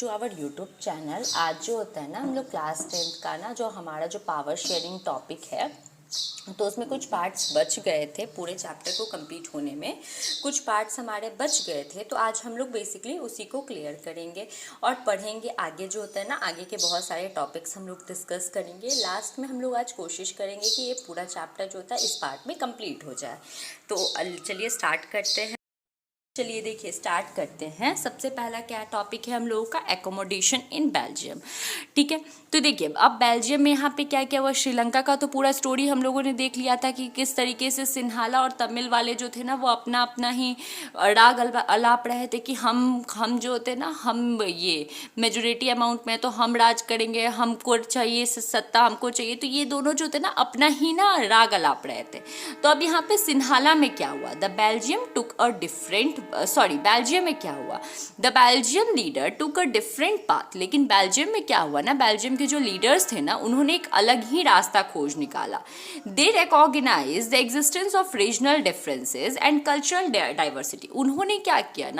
To our YouTube channel. आज जो होता है ना, हम लोग क्लास 10th का ना जो हमारा जो पावर शेयरिंग टॉपिक है, तो उसमें कुछ पार्ट्स बच गए थे। पूरे चैप्टर को कंप्लीट होने में कुछ पार्ट्स हमारे बच गए थे, तो आज हम लोग बेसिकली उसी को क्लियर करेंगे और पढ़ेंगे। आगे जो होता है ना, आगे के बहुत सारे टॉपिक्स हम लोग डिस्कस करेंगे। लास्ट में हम लोग आज कोशिश करेंगे कि ये पूरा चैप्टर जो होता है इस पार्ट में कंप्लीट हो जाए। तो चलिए स्टार्ट करते हैं। चलिए देखिए स्टार्ट करते हैं। सबसे पहला क्या टॉपिक है हम लोगों का, एकोमोडेशन इन बेल्जियम। ठीक है, तो देखिए अब बेल्जियम में यहाँ पे क्या क्या हुआ। श्रीलंका का तो पूरा स्टोरी हम लोगों ने देख लिया था कि किस तरीके से सिन्हाला और तमिल वाले जो थे ना, वो अपना अपना ही राग अलाप रहे थे कि हम जो होते ना, हम ये मेजोरिटी अमाउंट में तो हम राज करेंगे, हमको चाहिए सत्ता, हमको चाहिए। तो ये दोनों जो थे ना अपना ही ना राग अलाप रहे थे। तो अब यहाँ पे सिन्हाला में क्या हुआ, बेल्जियम में क्या हुआ, the Belgium leader took a different path. लेकिन बेल्जियम में क्या हुआ ना, बेल्जियम के जो लीडर्स थे ना, उन्होंने एक अलग ही रास्ता खोज निकाला। They recognise the existence of regional differences and cultural diversity. उन्होंने क्या किया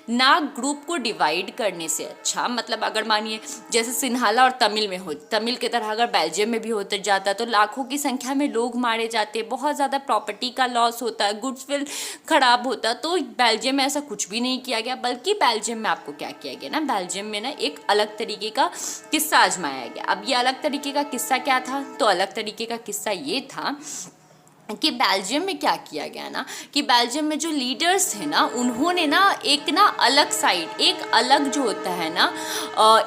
ना ग्रुप को डिवाइड करने से अच्छा, मतलब अगर मानिए जैसे सिन्हाला और तमिल में हो, तमिल की तरह अगर बेल्जियम में भी होते जाता तो लाखों की संख्या में लोग मारे जाते, बहुत ज़्यादा प्रॉपर्टी का लॉस होता, गुड्सविल खराब होता। तो बेल्जियम में ऐसा कुछ भी नहीं किया गया, बल्कि बेल्जियम में आपको क्या किया गया ना, बेल्जियम में ना एक अलग तरीके का किस्सा आजमाया गया। अब ये अलग तरीके का किस्सा क्या था, तो अलग तरीके का किस्सा ये था कि बेल्जियम में क्या किया गया ना, कि बेल्जियम में जो लीडर्स थे ना, उन्होंने ना एक ना अलग साइड, एक अलग जो होता है ना,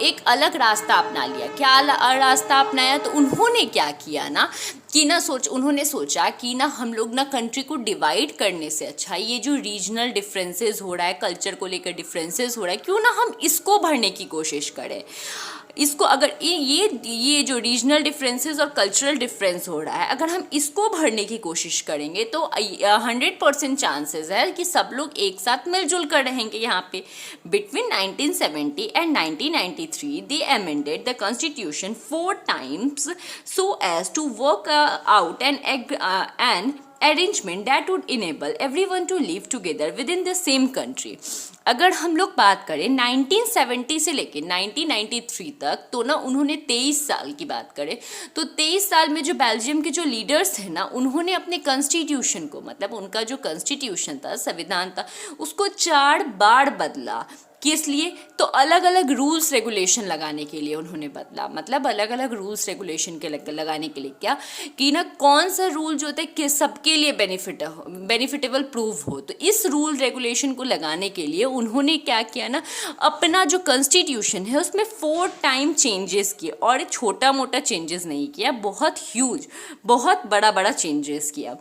एक अलग रास्ता अपना लिया। क्या रास्ता अपनाया, तो उन्होंने क्या किया ना कि उन्होंने सोचा कि ना हम लोग ना कंट्री को डिवाइड करने से अच्छा, ये जो रीजनल डिफरेंसेस हो रहा है, कल्चर को लेकर डिफरेंसेस हो रहा है, क्यों ना हम इसको भरने की कोशिश करें। इसको अगर ये जो रीजनल डिफरेंसेस और कल्चरल डिफरेंस हो रहा है, अगर हम इसको भरने की कोशिश करेंगे तो 100% चांसेस है कि सब लोग एक साथ मिलजुल कर रहेंगे यहाँ पे। Between 1970 and 1993 they amended the constitution 4 times so as to work out an arrangement that would enable everyone to live together within the same country। अगर हम लोग बात करें 1970 से लेके 1993 तक, तो ना उन्होंने 23 साल की बात करें तो 23 साल में जो बेल्जियम के जो लीडर्स थे ना, उन्होंने अपने कॉन्स्टिट्यूशन को, मतलब उनका जो कॉन्स्टिट्यूशन था, संविधान था, उसको 4 बार बदला। किस लिए, तो अलग अलग रूल्स रेगुलेशन लगाने के लिए उन्होंने बदला। मतलब अलग अलग रूल्स रेगुलेशन के लगाने के लिए क्या कि ना कौन सा रूल जो होता है कि सबके लिए बेनिफिटेबल प्रूव हो। तो इस रूल रेगुलेशन को लगाने के लिए उन्होंने क्या किया ना, अपना जो कॉन्स्टिट्यूशन है उसमें 4 टाइम चेंजेस किए। और छोटा मोटा चेंजेस नहीं किया, बहुत ह्यूज, बहुत बड़ा चेंजेस किया।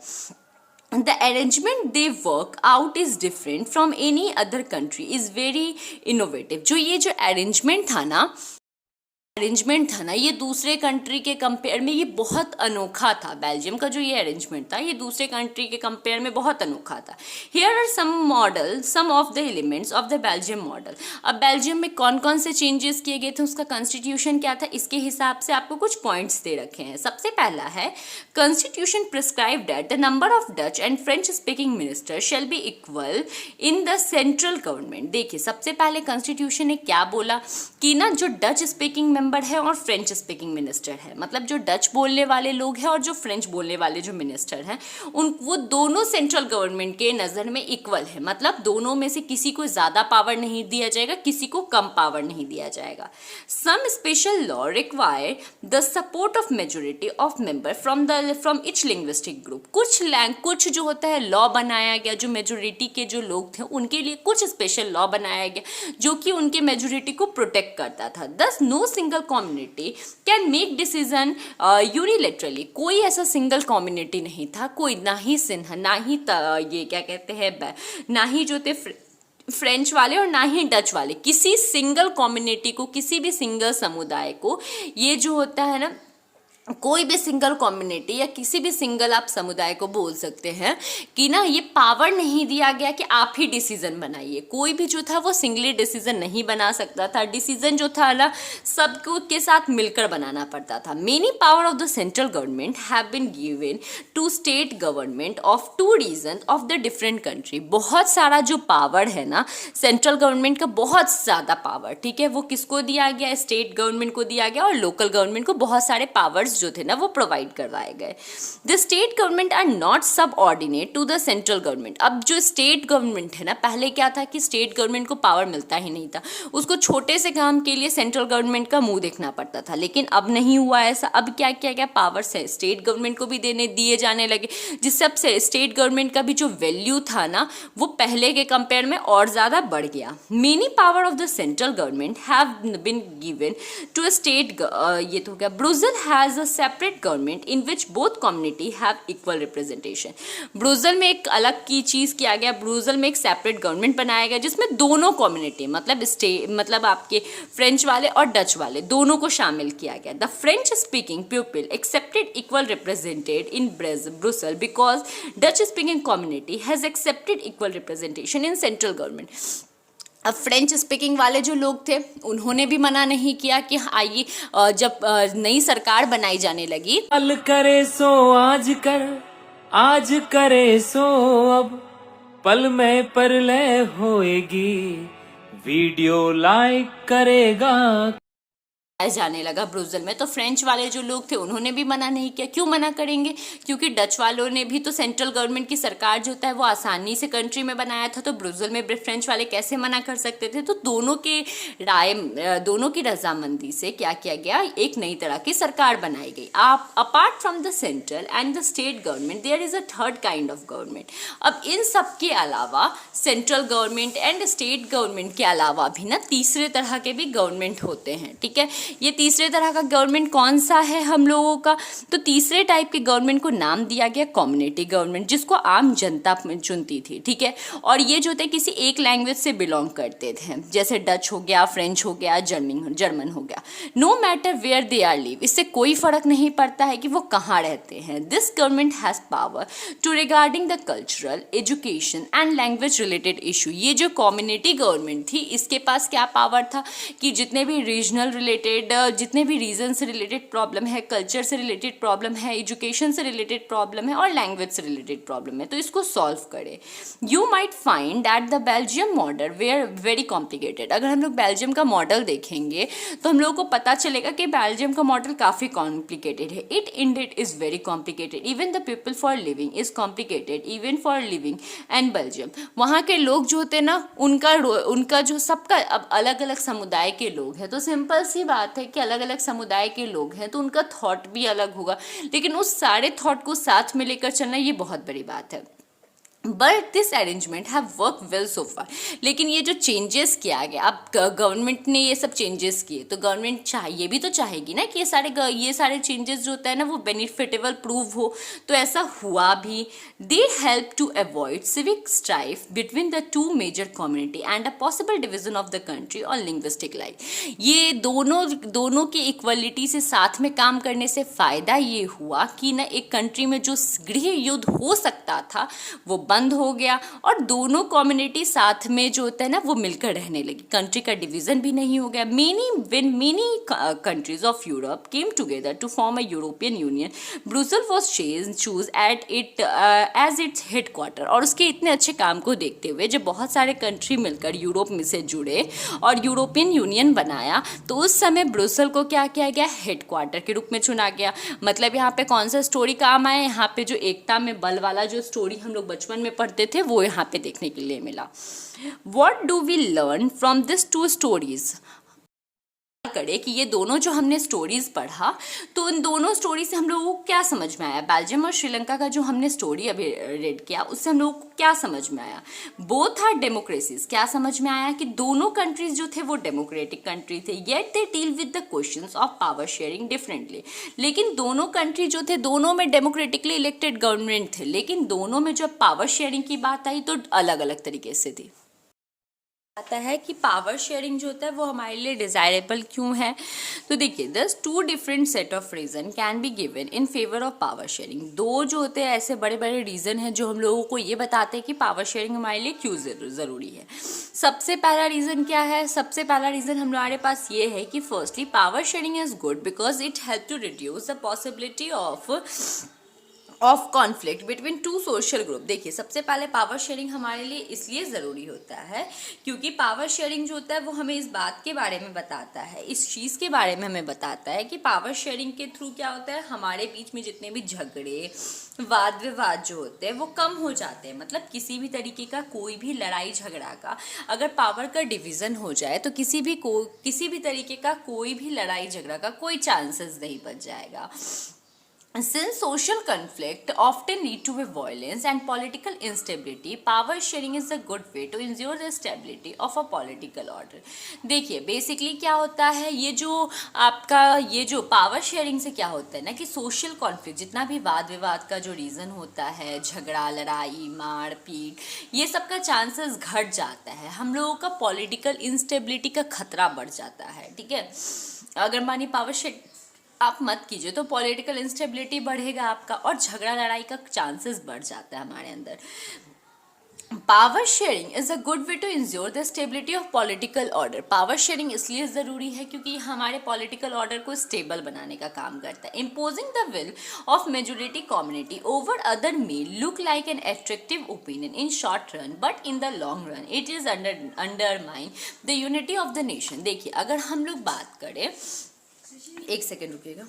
The arrangement they work out is different from any other country, is very innovative। जो ये जो अरेंजमेंट था ना, ये दूसरे कंट्री के कंपेयर में ये बहुत अनोखा था। बेल्जियम का जो ये अरेंजमेंट था, ये दूसरे कंट्री के कंपेयर में बहुत अनोखा था। Here are some of the elements of the Belgium model. अब बेल्जियम में कौन कौन से चेंजेस किए गए थे, उसका कॉन्स्टिट्यूशन क्या था, इसके हिसाब से आपको कुछ पॉइंट्स दे रखे हैं। सबसे पहला है, constitution prescribed that the number of Dutch and French speaking minister shall be equal in the central government. देखिए सबसे पहले कॉन्स्टिट्यूशन ने क्या बोला कि ना जो डच स्पीकिंग मेंबर है और फ्रेंच स्पीकिंग मिनिस्टर है, मतलब जो डच बोलने वाले लोग हैं और जो फ्रेंच बोलने वाले जो मिनिस्टर हैं, वो दोनों सेंट्रल गवर्नमेंट के नज़र में इक्वल है। मतलब दोनों में से किसी को ज़्यादा पावर नहीं दिया जाएगा, किसी को कम पावर नहीं दिया जाएगा। Some special law require the support of majority of member from each linguistic group. कुछ जो होता है लॉ बनाया गया, जो मेजोरिटी के जो लोग थे उनके लिए कुछ स्पेशल लॉ बनाया गया जो कि उनके मेजोरिटी को प्रोटेक्ट करता था। Thus no single community can make decision unilaterally. कोई ऐसा सिंगल कम्युनिटी नहीं था, कोई ना ही सिन्हा, ना ही ये क्या कहते हैं, ना ही जो थे फ्रेंच वाले और ना ही डच वाले, किसी सिंगल कम्युनिटी को, किसी भी सिंगल समुदाय को ये जो होता है ना कोई भी सिंगल कम्युनिटी या किसी भी सिंगल आप समुदाय को बोल सकते हैं कि ना ये पावर नहीं दिया गया कि आप ही डिसीजन बनाइए। कोई भी जो था वो सिंगली डिसीजन नहीं बना सकता था। डिसीजन जो था ना सबको के साथ मिलकर बनाना पड़ता था। Many power of the central government have been given to state government of two region of the different country. बहुत सारा जो पावर है ना सेंट्रल गवर्नमेंट का, बहुत ज़्यादा पावर, ठीक है, वो किसको दिया गया? स्टेट गवर्नमेंट को दिया गया और लोकल गवर्नमेंट को बहुत सारे पावर्स जो थे ना वो प्रोवाइड करवाए गए। The state government are not subordinate to the central government. अब जो स्टेट गवर्नमेंट है ना, पहले क्या था कि स्टेट गवर्नमेंट को पावर मिलता ही नहीं था, उसको छोटे से काम के लिए सेंट्रल गवर्नमेंट का मुंह देखना पड़ता था। लेकिन अब नहीं हुआ ऐसा। अब क्या क्या क्या पावर से स्टेट गवर्नमेंट को भी दिए जाने लगे, जिससे अब से स्टेट गवर्नमेंट का भी जो वैल्यू था ना वो पहले के कंपेयर में और ज़्यादा बढ़ गया। Many power of the central government have been given to state. ये तो क्या, Brussels has a separate government in which both community have equal representation. Brussels में एक अलग की चीज़ किया गया, ब्रुसेल में एक सेपरेट गवर्नमेंट बनाया गया जिसमें दोनों कम्युनिटी मतलब आपके फ्रेंच वाले और डच वाले दोनों को शामिल किया गया। The French speaking people accepted equal represented in Brussels because Dutch speaking community has accepted equal representation in central government. अब फ्रेंच स्पीकिंग वाले जो लोग थे उन्होंने भी मना नहीं किया कि आइए, जब नई सरकार बनाई जाने लगी, कल करे सो आज करे सो अब, पल में परलय होएगी, वीडियो लाइक करेगा जाने लगा ब्रुसेल में। तो फ्रेंच वाले जो लोग थे उन्होंने भी मना नहीं किया। क्यों मना करेंगे? क्योंकि डच वालों ने भी तो सेंट्रल गवर्नमेंट की सरकार जो होता है वो आसानी से कंट्री में बनाया था, तो ब्रुसेल में फ्रेंच वाले कैसे मना कर सकते थे? तो दोनों की रजामंदी से क्या किया गया, एक नई तरह की सरकार बनाई गई। Apart from the central and the state government there is a third kind of government. अब इन सब के अलावा central government and state government के अलावा भी ना तीसरे तरह के भी गवर्नमेंट होते हैं, ठीक है। ये तीसरे तरह का गवर्नमेंट कौन सा है हम लोगों का? तो तीसरे टाइप के गवर्नमेंट को नाम दिया गया कम्युनिटी गवर्नमेंट, जिसको आम जनता चुनती थी, ठीक है। और ये जो थे किसी एक लैंग्वेज से बिलोंग करते थे, जैसे डच हो गया, फ्रेंच हो गया, जर्मन हो गया। No matter where they are live, इससे कोई फर्क नहीं पड़ता है कि वो कहाँ रहते हैं। This government has power to regarding the cultural, education and language related issue. ये जो कम्युनिटी गवर्नमेंट थी इसके पास क्या पावर था कि जितने भी रीजनल रिलेटेड, जितने भी रीजन से रिलेटेड प्रॉब्लम है, कल्चर से रिलेटेड प्रॉब्लम है, एजुकेशन से रिलेटेड प्रॉब्लम है और लैंग्वेज से रिलेटेड प्रॉब्लम है, तो इसको सॉल्व करे। You might find that the Belgium model were very complicated. अगर हम लोग बेल्जियम का मॉडल देखेंगे तो हम लोगों को पता चलेगा कि बेल्जियम का मॉडल काफ़ी कॉम्प्लिकेटेड है। It ended is very complicated, even the people for living is complicated even for living and Belgium. वहाँ के लोग जो होते हैं ना उनका जो सबका अब अलग अलग समुदाय के लोग हैं, तो सिंपल सी बात है कि अलग अलग समुदाय के लोग हैं तो उनका थॉट भी अलग होगा, लेकिन उस सारे थॉट को साथ में लेकर चलना ये बहुत बड़ी बात है। But this arrangement have work well so far. लेकिन ये जो चेंजेस किया गया, अब गवर्नमेंट ने ये सब चेंजेस किए तो गवर्नमेंट ये भी तो चाहेगी ना कि ये सारे चेंजेस जो होता है ना वो बेनिफिटेबल प्रूव हो, तो ऐसा हुआ भी। They help to avoid civic strife between the two major community and a possible division of the country or linguistic life. ये दोनों की इक्वलिटी से साथ में काम करने से फ़ायदा ये हुआ कि ना एक कंट्री में जो गृह युद्ध हो सकता था वो बंद हो गया और दोनों कम्युनिटी साथ में जो होता है ना वो मिलकर रहने लगी, कंट्री का डिवीजन भी नहीं हो गया। Many countries of Europe came together to form a European Union, Brussels was choose at it as its headquarter. और उसके इतने अच्छे काम को देखते हुए जब बहुत सारे कंट्री मिलकर यूरोप में से जुड़े और यूरोपियन यूनियन बनाया, तो उस समय ब्रुसेल को क्या किया गया, हेडक्वार्टर के रूप में चुना गया। मतलब यहाँ पे कौन सा स्टोरी काम आया, यहाँ पे जो एकता में बल वाला जो स्टोरी हम लोग बचपन में पढ़ते थे वो यहाँ पे देखने के लिए मिला। What do we learn from these two stories? करे कि ये दोनों जो हमने स्टोरीज पढ़ा तो उन दोनों स्टोरी से हम लोगों को क्या समझ में आया। बेल्जियम और श्रीलंका का जो हमने स्टोरी अभी रेड किया उससे हम लोगों को क्या समझ में आया, बोथ आर डेमोक्रेसीज। क्या समझ में आया कि दोनों कंट्रीज जो थे वो डेमोक्रेटिक कंट्री थे, yet they deal with the questions of power sharing differently. लेकिन दोनों कंट्री जो थे दोनों में डेमोक्रेटिकली इलेक्टेड गवर्नमेंट थे, लेकिन दोनों में जब पावर शेयरिंग की बात आई तो अलग अलग तरीके से थी। आता है कि पावर शेयरिंग जो होता है वो हमारे लिए डिज़ायरेबल क्यों है। तो देखिए, thus two different set of reason can be given in favour of power sharing. दो जो होते हैं ऐसे बड़े बड़े रीज़न हैं जो हम लोगों को ये बताते हैं कि पावर शेयरिंग हमारे लिए क्यों ज़रूरी है। सबसे पहला रीज़न क्या है? सबसे पहला रीज़न हमारे पास ये है कि firstly power sharing is good because it help to reduce the possibility of conflict between two social group. देखिए, सबसे पहले पावर शेयरिंग हमारे लिए इसलिए ज़रूरी होता है क्योंकि पावर शेयरिंग जो होता है वो हमें इस बात के बारे में बताता है, इस चीज़ के बारे में हमें बताता है कि पावर शेयरिंग के थ्रू क्या होता है, हमारे बीच में जितने भी झगड़े वाद विवाद जो होते हैं वो कम हो जाते हैं। मतलब किसी भी तरीके का कोई भी लड़ाई झगड़ा का अगर पावर का डिवीज़न हो जाए तो किसी भी तरीके का कोई भी लड़ाई झगड़ा का कोई चांसेस नहीं बच जाएगा। Since social conflict often lead to violence and political instability, power sharing is a good way to ensure the stability of a political order. देखिए, बेसिकली क्या होता है, ये जो पावर शेयरिंग से क्या होता है ना कि सोशल कॉन्फ्लिक्ट, जितना भी वाद विवाद का जो रीज़न होता है, झगड़ा लड़ाई मार पीट, ये सब का चांसेस घट जाता है। हम लोगों का पॉलिटिकल इंस्टेबिलिटी का खतरा बढ़ जाता है। ठीक है, अगर मानिए पावर शेयरिंग आप मत कीजिए तो पॉलिटिकल इंस्टेबिलिटी बढ़ेगा आपका और झगड़ा लड़ाई का चांसेस बढ़ जाता है हमारे अंदर। Power sharing is a good way to ensure the stability of political order. Power sharing इसलिए ज़रूरी है क्योंकि हमारे पॉलिटिकल ऑर्डर को स्टेबल बनाने का काम करता है। Imposing the will of majority community over other may look like an attractive opinion in short run, but in the long run it is undermine the unity of the nation. देखिए, अगर हम लोग बात करें, एक सेकेंड रुकिएगा,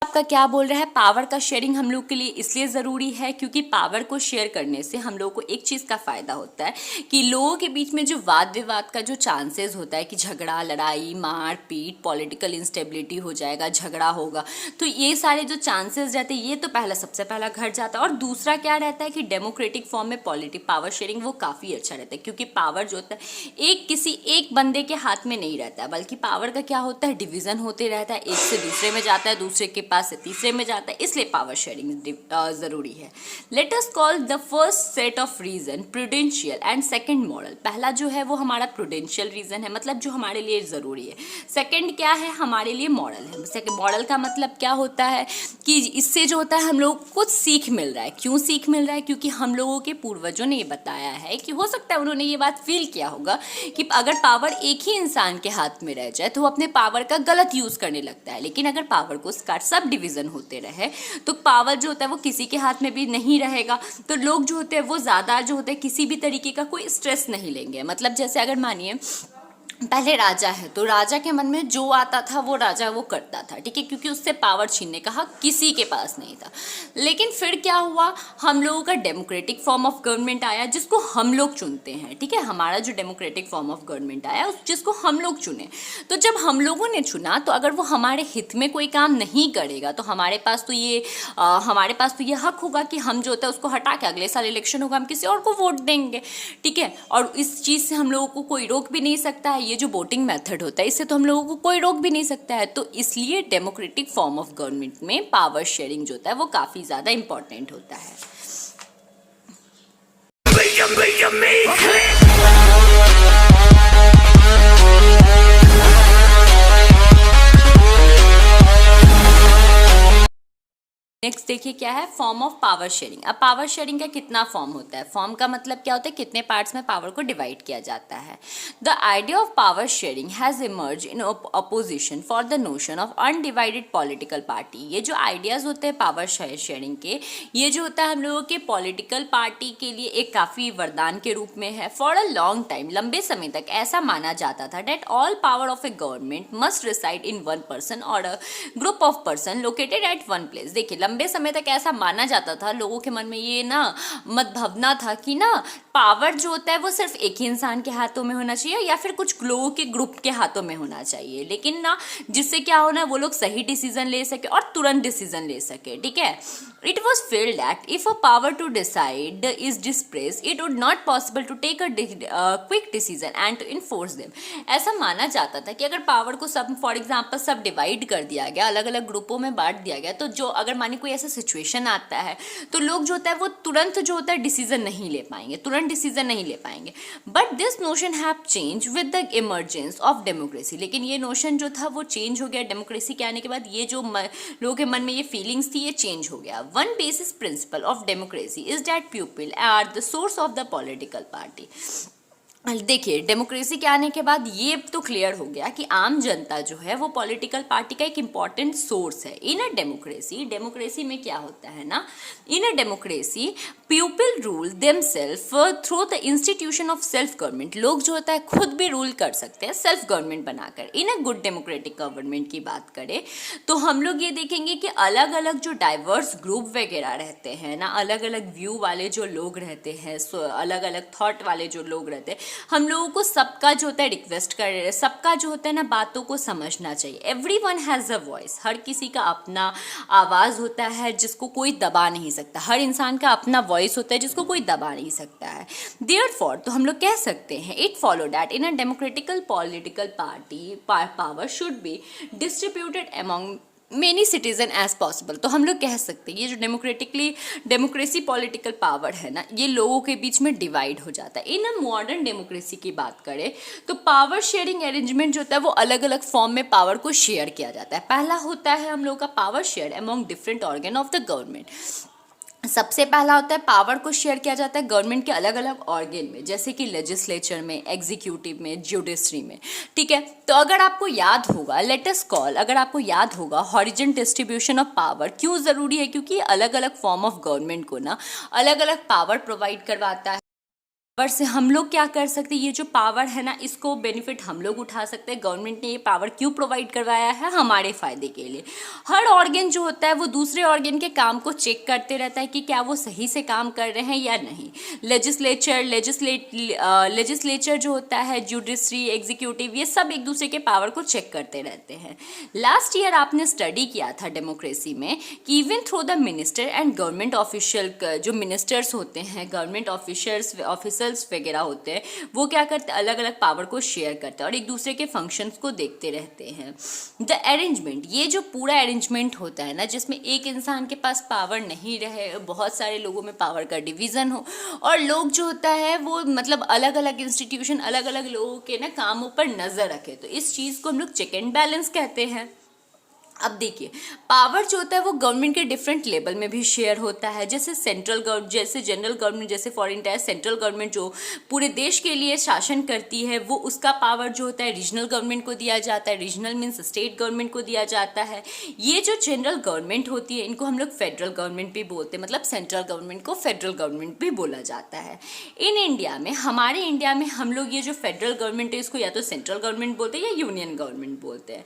आपका क्या बोल रहा है, पावर का शेयरिंग हम लोग के लिए इसलिए ज़रूरी है क्योंकि पावर को शेयर करने से हम लोगों को एक चीज़ का फ़ायदा होता है कि लोगों के बीच में जो वाद विवाद का जो चांसेस होता है कि झगड़ा लड़ाई मार पीट पॉलिटिकल इंस्टेबिलिटी हो जाएगा, झगड़ा होगा, तो ये सारे जो चांसेस रहते हैं ये तो सबसे पहला घट जाता है। और दूसरा क्या रहता है कि डेमोक्रेटिक फॉर्म में पावर शेयरिंग वो काफ़ी अच्छा रहता है क्योंकि पावर जो होता है किसी एक बंदे के हाथ में नहीं रहता है, बल्कि पावर का क्या होता है, डिवीज़न होते रहता है, एक से दूसरे में जाता है, दूसरे के पास से तीसरे में जाता है, इसलिए पावर शेयरिंग ज़रूरी है। Let us call the first set of reason prudential and second moral. पहला जो है वो हमारा प्रूडेंशियल रीज़न है, मतलब जो हमारे लिए ज़रूरी है। सेकंड क्या है, हमारे लिए मॉरल है। सेकंड मॉरल का मतलब क्या होता है कि इससे जो होता है हम लोग को कुछ सीख मिल रहा है। क्यों सीख मिल रहा है? क्योंकि हम लोगों के पूर्वजों ने ये बताया है कि हो सकता है उन्होंने ये बात फील किया होगा कि अगर पावर एक ही इंसान के हाथ में रह जाए तो वो अपने पावर का गलत यूज़ करने लगता है, लेकिन अगर पावर को सब डिवीज़न होते रहे तो पावर जो होता है वो किसी के हाथ में भी नहीं रहेगा, तो लोग जो होते हैं वो ज़्यादा जो होते हैं किसी भी तरीके का कोई स्ट्रेस नहीं लेंगे। मतलब जैसे अगर मानिए पहले राजा है तो राजा के मन में जो आता था वो राजा वो करता था, ठीक है, क्योंकि उससे पावर छीनने का हक किसी के पास नहीं था। लेकिन फिर क्या हुआ, हम लोगों का डेमोक्रेटिक फॉर्म ऑफ गवर्नमेंट आया जिसको हम लोग चुनते हैं, ठीक है, हमारा जो डेमोक्रेटिक फॉर्म ऑफ गवर्नमेंट आया जिसको हम लोग चुने। तो जब हम लोगों ने चुना तो अगर वो हमारे हित में कोई काम नहीं करेगा तो हमारे पास तो ये हक होगा कि हम जो होता है उसको हटा के अगले साल इलेक्शन होगा हम किसी और को वोट देंगे, ठीक है। और इस चीज़ से हम लोगों को कोई रोक भी नहीं सकता है। ये जो वोटिंग मेथड होता है इससे तो हम लोगों को कोई रोक भी नहीं सकता है। तो इसलिए डेमोक्रेटिक फॉर्म ऑफ गवर्नमेंट में पावर शेयरिंग जो होता है वो काफ़ी ज़्यादा इंपॉर्टेंट होता है। नेक्स्ट देखिए क्या है, फॉर्म ऑफ पावर शेयरिंग। अब पावर शेयरिंग का कितना फॉर्म होता है, फॉर्म का मतलब क्या होता है, कितने पार्ट्स में पावर को डिवाइड किया जाता है। The idea of power sharing has emerge in opposition for the notion of undivided political party. ये जो आइडियाज़ होते हैं पावर शेयरिंग के, ये जो होता है हम लोगों के पॉलिटिकल पार्टी के लिए एक काफ़ी वरदान के रूप में है। फॉर अ लॉन्ग टाइम, लंबे समय तक ऐसा माना जाता था that all power of a government must reside in one person और a group of person located at one place. देखिए, लंबे समय तक ऐसा माना जाता था, लोगों के मन में ये ना मत भावना था कि ना पावर जो होता है वो सिर्फ एक ही इंसान के हाथों में होना चाहिए या फिर कुछ लोगों के ग्रुप के हाथों में होना चाहिए, लेकिन ना जिससे क्या होना वो लोग सही डिसीजन ले सके और तुरंत डिसीजन ले सके, ठीक है। It was field that if a power to decide is displaced it would not possible to take a quick decision and to enforce them. ऐसा माना जाता था कि अगर पावर को सब फॉर एग्जाम्पल सब डिवाइड कर दिया गया, अलग अलग ग्रुपों में बांट दिया गया, तो जो अगर मानिए कोई कोई ऐसा सिचुएशन आता है तो लोग जो होता है वो तुरंत जो होता है डिसीजन नहीं ले पाएंगे, but this notion have change with the emergence of democracy. लेकिन ये नोशन जो था वो चेंज हो गया डेमोक्रेसी के आने के बाद। ये जो लोगों के मन में ये फीलिंग्स थी ये चेंज हो गया। One basis principle of democracy is that people are the source of the political party. देखिए, डेमोक्रेसी के आने के बाद ये तो क्लियर हो गया कि आम जनता जो है वो पॉलिटिकल पार्टी का एक इम्पॉर्टेंट सोर्स है। इन अ डेमोक्रेसी में क्या होता है ना, in a democracy people rule themselves through the institution of self government. लोग जो होता है खुद भी रूल कर सकते हैं सेल्फ गवर्नमेंट बनाकर। इन अ गुड डेमोक्रेटिक गवर्नमेंट की बात करें तो हम लोग ये देखेंगे कि अलग अलग जो डाइवर्स ग्रुप वगैरह रहते हैं ना, अलग अलग व्यू वाले जो लोग रहते हैं, अलग अलग थॉट वाले जो लोग रहते हैं, हम लोगों को सबका जो होता है रिक्वेस्ट कर रहे हैं, सबका जो होता है ना बातों को समझना चाहिए। एवरीवन हैज़ अ वॉइस, हर किसी का अपना आवाज़ होता है जिसको कोई दबा नहीं सकता। हर इंसान का अपना वॉइस होता है जिसको कोई दबा नहीं सकता है। देयरफॉर तो हम लोग कह सकते हैं it follow that in a democratical political party power should be distributed among many citizen as possible. तो हम लोग कह सकते हैं ये जो डेमोक्रेसी पॉलिटिकल पावर है ना, ये लोगों के बीच में डिवाइड हो जाता है। इन अ मॉडर्न डेमोक्रेसी की बात करें तो पावर शेयरिंग अरेंजमेंट जो होता है वो अलग अलग फॉर्म में पावर को शेयर किया जाता है। पहला होता है हम लोग का power share among different organ of the government. सबसे पहला होता है पावर को शेयर किया जाता है गवर्नमेंट के अलग अलग ऑर्गन में, जैसे कि लेजिस्लेचर में, एग्जीक्यूटिव में, जुडिशरी में। ठीक है, तो अगर आपको याद होगा, लेट अस कॉल, अगर आपको याद होगा हॉरिजन डिस्ट्रीब्यूशन ऑफ पावर क्यों ज़रूरी है, क्योंकि अलग अलग फॉर्म ऑफ गवर्नमेंट को ना अलग अलग पावर प्रोवाइड करवाता है। पर से हम लोग क्या कर सकते हैं, ये जो पावर है ना इसको बेनिफिट हम लोग उठा सकते हैं। गवर्नमेंट ने ये पावर क्यों प्रोवाइड करवाया है, हमारे फ़ायदे के लिए। हर ऑर्गन जो होता है वो दूसरे ऑर्गन के काम को चेक करते रहता है कि क्या वो सही से काम कर रहे हैं या नहीं। लेजिस्लेचर जो होता है, जुडिशरी, एग्जीक्यूटिव, ये सब एक दूसरे के पावर को चेक करते रहते हैं। लास्ट ईयर आपने स्टडी किया था डेमोक्रेसी में कि even through the minister and government official, जो मिनिस्टर्स होते हैं, गवर्नमेंट ऑफिसर्स वगैरह होते हैं, वो क्या करते हैं, अलग अलग पावर को शेयर करते हैं और एक दूसरे के फंक्शंस को देखते रहते हैं। द अरेंजमेंट, ये जो पूरा अरेंजमेंट होता है ना जिसमें एक इंसान के पास पावर नहीं रहे, बहुत सारे लोगों में पावर का डिवीज़न हो और लोग जो होता है वो मतलब अलग अलग इंस्टीट्यूशन अलग अलग लोगों के ना कामों पर नज़र रखे, तो इस चीज़ को हम लोग चेक एंड बैलेंस कहते हैं। अब देखिए, पावर जो होता है वो गवर्नमेंट के डिफरेंट लेवल में भी शेयर होता है। जैसे सेंट्रल गवर्नमेंट, जैसे जनरल गवर्नमेंट, जैसे फॉर इंटायर सेंट्रल गवर्नमेंट जो पूरे देश के लिए शासन करती है, वो उसका पावर जो होता है रीजनल गवर्नमेंट को दिया जाता है। रीजनल मीन्स स्टेट गवर्नमेंट को दिया जाता है। ये जो जनरल गवर्नमेंट होती है इनको हम लोग फेडरल गवर्नमेंट भी बोलते हैं, मतलब सेंट्रल गवर्नमेंट को फेडरल गवर्नमेंट भी बोला जाता है। इन इंडिया में, हमारे इंडिया में हम लोग ये जो फेडरल गवर्नमेंट है इसको या तो सेंट्रल गवर्नमेंट बोलते हैं या यूनियन गवर्नमेंट बोलते हैं।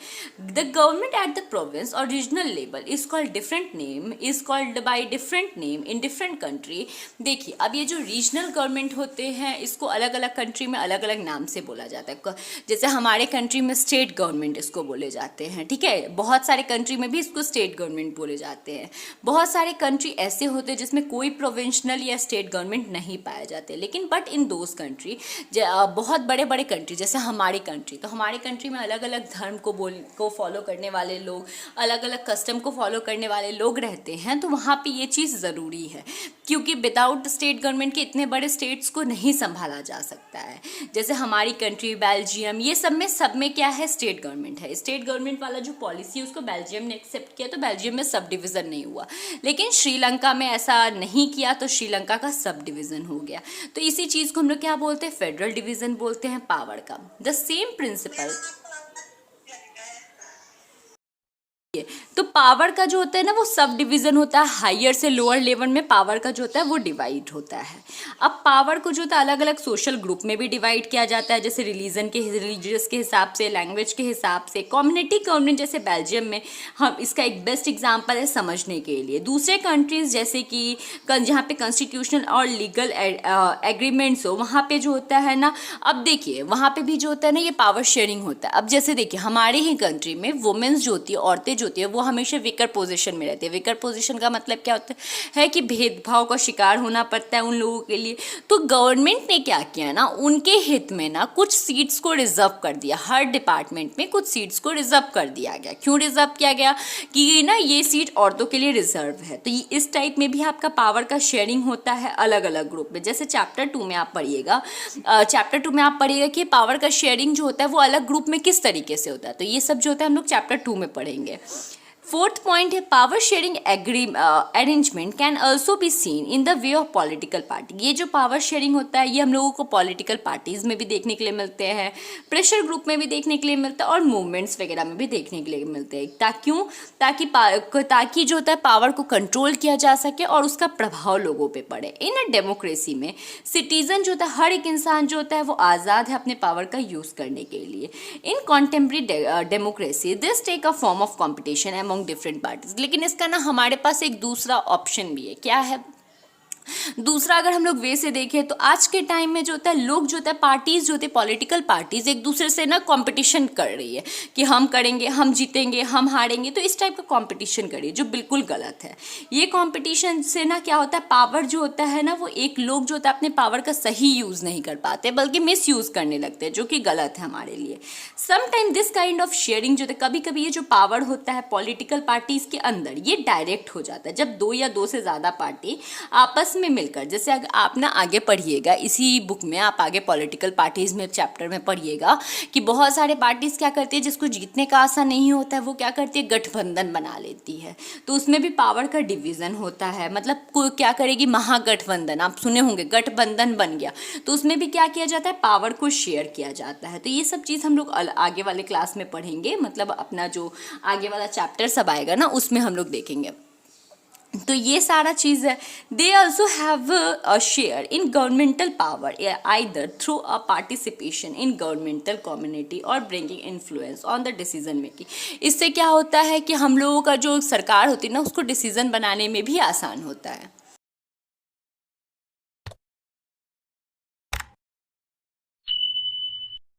The government at the province or regional level is called different name, is called by different name in different country। देखिए, अब ये जो रीजनल गवर्नमेंट होते हैं इसको अलग अलग कंट्री में अलग अलग नाम से बोला जाता है। जैसे हमारे कंट्री में स्टेट गवर्नमेंट इसको बोले जाते हैं, ठीक है। बहुत सारे कंट्री में भी इसको स्टेट गवर्नमेंट बोले जाते हैं। बहुत सारे कंट्री ऐसे होते हैं जिसमें कोई प्रोविंशनल या स्टेट गवर्नमेंट नहीं पाए जाते, लेकिन बट इन दोज कंट्री, बहुत बड़े बड़े कंट्री जैसे हमारी कंट्री, तो हमारी कंट्री में अलग अलग धर्म को फॉलो करने वाले लोग, अलग अलग कस्टम को फॉलो करने वाले लोग रहते हैं, तो वहाँ पे ये चीज़ ज़रूरी है क्योंकि विदाउट स्टेट गवर्नमेंट के इतने बड़े स्टेट्स को नहीं संभाला जा सकता है। जैसे हमारी कंट्री, बेल्जियम, ये सब में क्या है, स्टेट गवर्नमेंट है। स्टेट गवर्नमेंट वाला जो पॉलिसी है उसको बेल्जियम ने एक्सेप्ट किया, तो बेल्जियम में सब डिवीज़न नहीं हुआ। लेकिन श्रीलंका में ऐसा नहीं किया, तो श्रीलंका का सब डिवीज़न हो गया। तो इसी चीज़ को हम लोग क्या बोलते हैं, फेडरल डिवीज़न बोलते हैं पावर का। द सेम प्रिंसिपल, तो पावर का जो होता है ना वो सब डिवीज़न होता है। हायर से लोअर लेवल में पावर का जो होता है वो डिवाइड होता है। अब पावर को जो होता है अलग अलग सोशल ग्रुप में भी डिवाइड किया जाता है, जैसे रिलीजियस के हिसाब से, लैंग्वेज के हिसाब से। कम्युनिटी गवर्नमेंट जैसे बेल्जियम में, हम इसका एक बेस्ट एग्जांपल है समझने के लिए। दूसरे कंट्रीज़ जैसे कि जहाँ पे कॉन्स्टिट्यूशनल और लीगल एग्रीमेंट्स हो, वहाँ पे जो होता है ना, अब देखिए वहाँ पे भी जो होता है ना ये पावर शेयरिंग होता है। अब जैसे देखिए हमारे ही कंट्री में वुमेन्स जो होती है, औरतें जो होती है वो हमेशा वीकर पोजीशन में रहती है। वीकर पोजीशन का मतलब क्या होता है कि भेदभाव का शिकार होना पड़ता है उन लोगों के लिए। तो गवर्नमेंट ने क्या किया ना, उनके हित में ना कुछ सीट्स को रिजर्व कर दिया, हर डिपार्टमेंट में कुछ सीट्स को रिजर्व कर दिया गया। क्यों रिजर्व किया गया कि ना ये सीट औरतों के लिए रिजर्व है। तो इस टाइप में भी आपका पावर का शेयरिंग होता है अलग अलग ग्रुप में। जैसे चैप्टर 2 में आप पढ़िएगा, कि पावर का शेयरिंग जो होता है वो अलग ग्रुप में किस तरीके से होता है। तो ये सब जो होता है हम लोग चैप्टर 2 में पढ़ेंगे। फोर्थ पॉइंट है power sharing arrangement can also be seen in the way of political party. ये जो पावर शेयरिंग होता है ये हम लोगों को पॉलिटिकल पार्टीज में भी देखने के लिए मिलते हैं, प्रेशर ग्रुप में भी देखने के लिए मिलता है और मूवमेंट्स वगैरह में भी देखने के लिए मिलते हैं। ताकि जो होता है पावर को कंट्रोल किया जा सके और उसका प्रभाव लोगों पे पड़े। इन अ डेमोक्रेसी में सिटीजन जो होता है, हर एक इंसान जो होता है वो आज़ाद है अपने पावर का यूज़ करने के लिए। In contemporary democracy this take a form of competition among different parties. लेकिन इसका ना हमारे पास एक दूसरा ऑप्शन भी है। क्या है दूसरा? अगर हम लोग वे से देखें तो आज के टाइम में जो होता है लोग जो होता है पार्टीज जो होती है पॉलिटिकल पार्टीज एक दूसरे से ना कंपटीशन कर रही है कि हम करेंगे, हम जीतेंगे, हम हारेंगे। तो इस टाइप का कंपटीशन कर रही है जो बिल्कुल गलत है। ये कंपटीशन से ना क्या होता है, पावर जो होता है ना वो एक लोग जो होता है अपने पावर का सही यूज़ नहीं कर पाते बल्कि मिस यूज़ करने लगते हैं, जो कि गलत है हमारे लिए। Sometime this kind of sharing जो है कभी कभी ये जो पावर होता है पॉलिटिकल पार्टीज के अंदर ये डायरेक्ट हो जाता है। जब 2 या 2 से ज़्यादा पार्टी आपस में मिलकर, जैसे आप ना आगे पढ़िएगा इसी बुक में, आप आगे पॉलिटिकल पार्टीज में चैप्टर में पढ़िएगा कि बहुत सारे पार्टीज क्या करती है, जिसको जीतने का आशा नहीं होता है वो क्या करती है, गठबंधन बना लेती है। तो उसमें भी पावर का डिवीजन होता है। मतलब कोई क्या करेगी, महागठबंधन, आप सुने होंगे गठबंधन बन गया। तो उसमें भी क्या किया जाता है, पावर को शेयर किया जाता है। तो ये सब चीज़ हम लोग आगे वाले क्लास में पढ़ेंगे। मतलब अपना जो आगे वाला चैप्टर सब आएगा ना उसमें हम लोग देखेंगे। तो ये सारा चीज़ है। They also have a share in governmental power either through a participation in governmental community और bringing influence on the decision making. इससे क्या होता है कि हम लोगों का जो सरकार होती है ना उसको डिसीजन बनाने में भी आसान होता है।